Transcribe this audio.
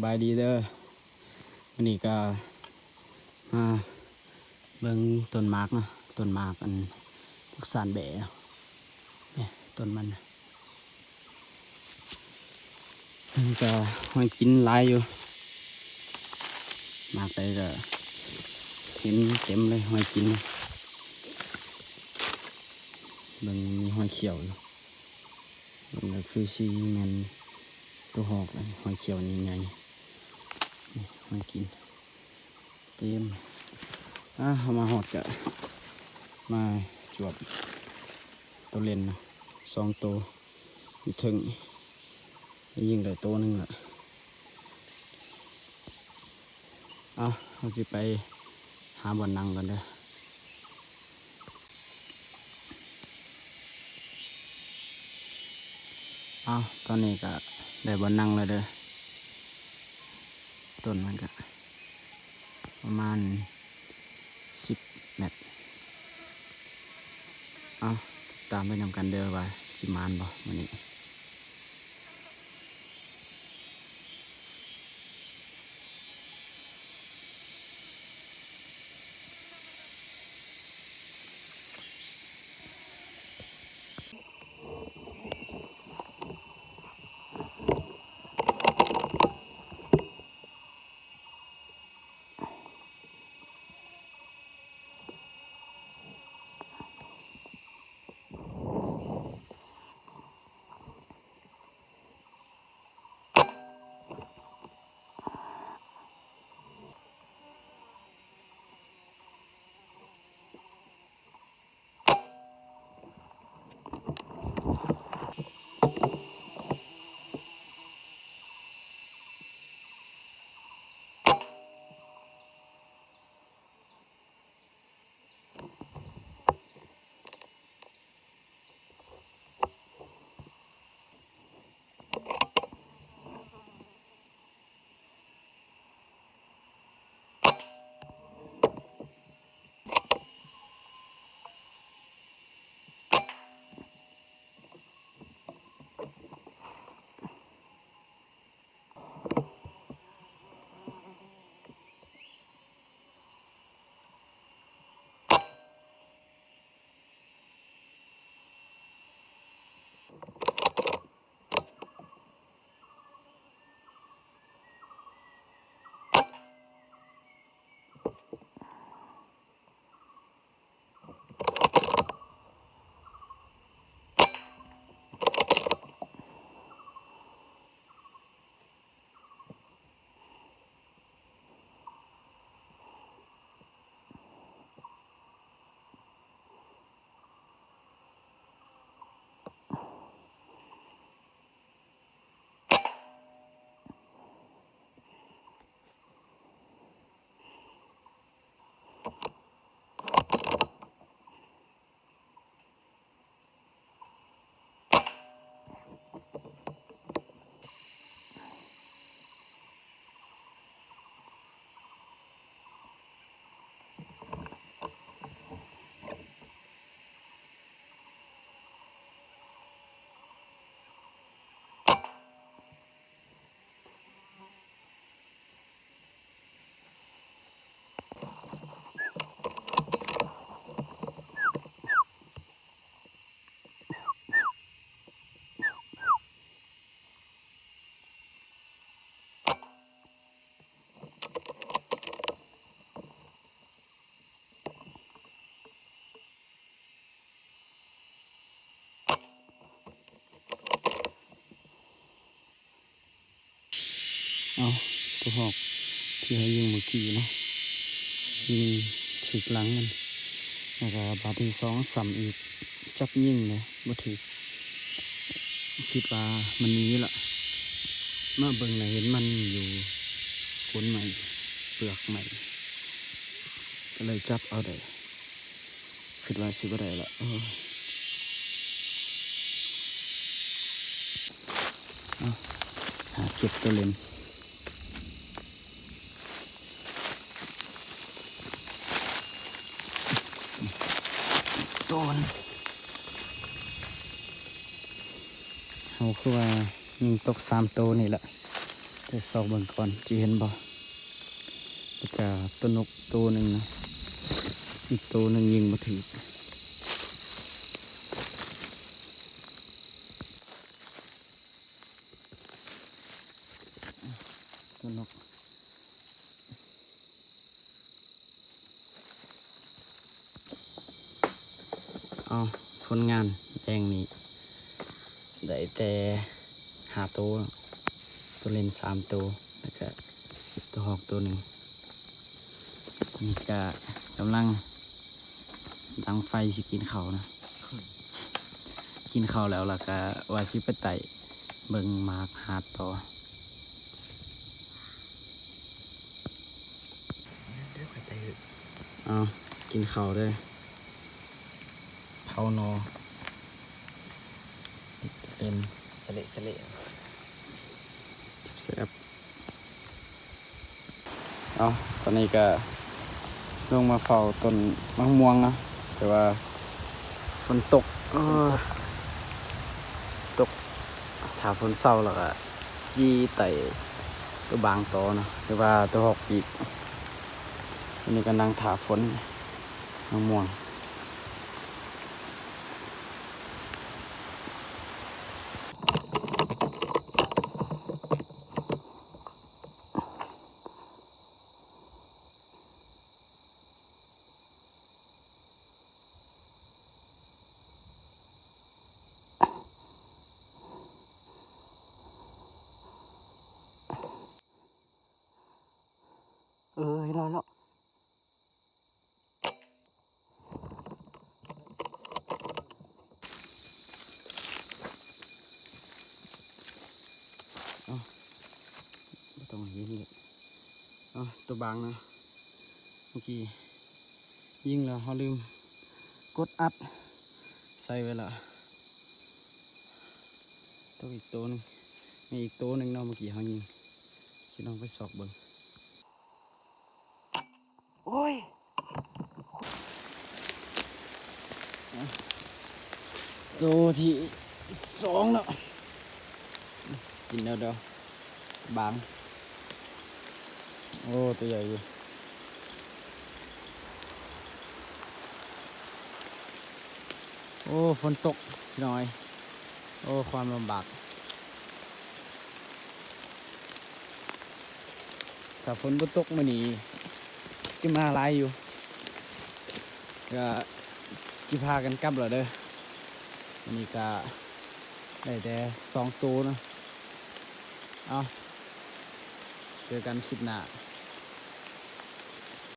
บายดีเด้อวันนี้ก็มาเบิ่งต้นหมากเนาะต้นหมากอันพวกสานแบะเนี่ยต้นมันก็ให้กินหลายอยู่หมากใดก็เห็นเต็มเลยให้กินเบิ่งมีหอยเขียวอยู่มันก็คือซีแมนตัวหอกเลยหอยเขียวนี่ไงให้กินเต็มเอามาหอดกะมาจวบตัวเล่นนะ2ตัวอยู่ถึงยิงได้ตัวนึงละเราจะไปหาบ่อนนั่งกันเด้อตอนนี้ก็ได้บ่อนนั่งแล้วเด้อต้นมันก็ประมาณ10 เมตรตามไปนำกันเด้อว่าสิมานบ่มื้อนี้ตัวหอกที่ให้ยิงเมื่อกี้เนาะยิงถึกหลังมันแล้วก็บาทที่2ซ้ำอีกจับยิงเลยบ่ถึกคิดว่ามันนี้ล่ะมาเบิ่งน่ะเห็นมันอยู่ผลใหม่เปลือกใหม่ก็เลยจับเอาได้คิดว่าสิบ่ได้ละหาเก็บตัวเล่นต้นเอาคือว่ายิงตก3ตัวนี่แหละ แต่ซอกเบิ่งก่อนจะเห็นบ่แล้วก็ตัวนกตัวหนึ่งนะอีกตัวหนึ่งยิงมาถึงตัวนกเอาผลงานแดงนี้ได้แต่5 ตัวตัวเล่น3 ตัวแล้วก็ตัวหอกตัวหนึ่งนี่ก็กำลังดังไฟสิกินข้าวนะ กินข้าวแล้วล่ะก็ว่าสิไปไต่เบิ่งหมากหาดต่อเอากินข้าวด้วยเผานอเอ็นแซ่บเอาตอนนี้ก็ลงมาเฝ้าต้นมะม่วงนะแต่ว่าฝนตกตกถ้าฝนเศร้าแล้วก็จี้ไต่ตัวบางต่อนะหรือว่าตัวหอกปีกอันนี้ก็นั่งถาฝนมะม่วงให้รอแล้วไม่ต้องยิงเลยตัวบางนะเมื่อกี้ยิงแล้วเขาลืมกดอัดใส่ไว้ละตัวอีกตัวหนึงมีอีกตัวหนึ่งเนาะเมื่อกี้เขายิงสิลองไปสอบเบิ่งโอ้ยตัวที่2แล้วกินเดี๋ยวบางโอ้ตัวใหญ่อยู่โอ้ฝนตกพี่น้อยโอ้ความลำบากถ้าฝนบ่ตกมื้อนี้สิมาหลายอยู่ก็สิพากันกลับแล้วเด้ออันนี้ก็ได้แต่2 ตัวเนาะเอาเจอกันคลิปหน้า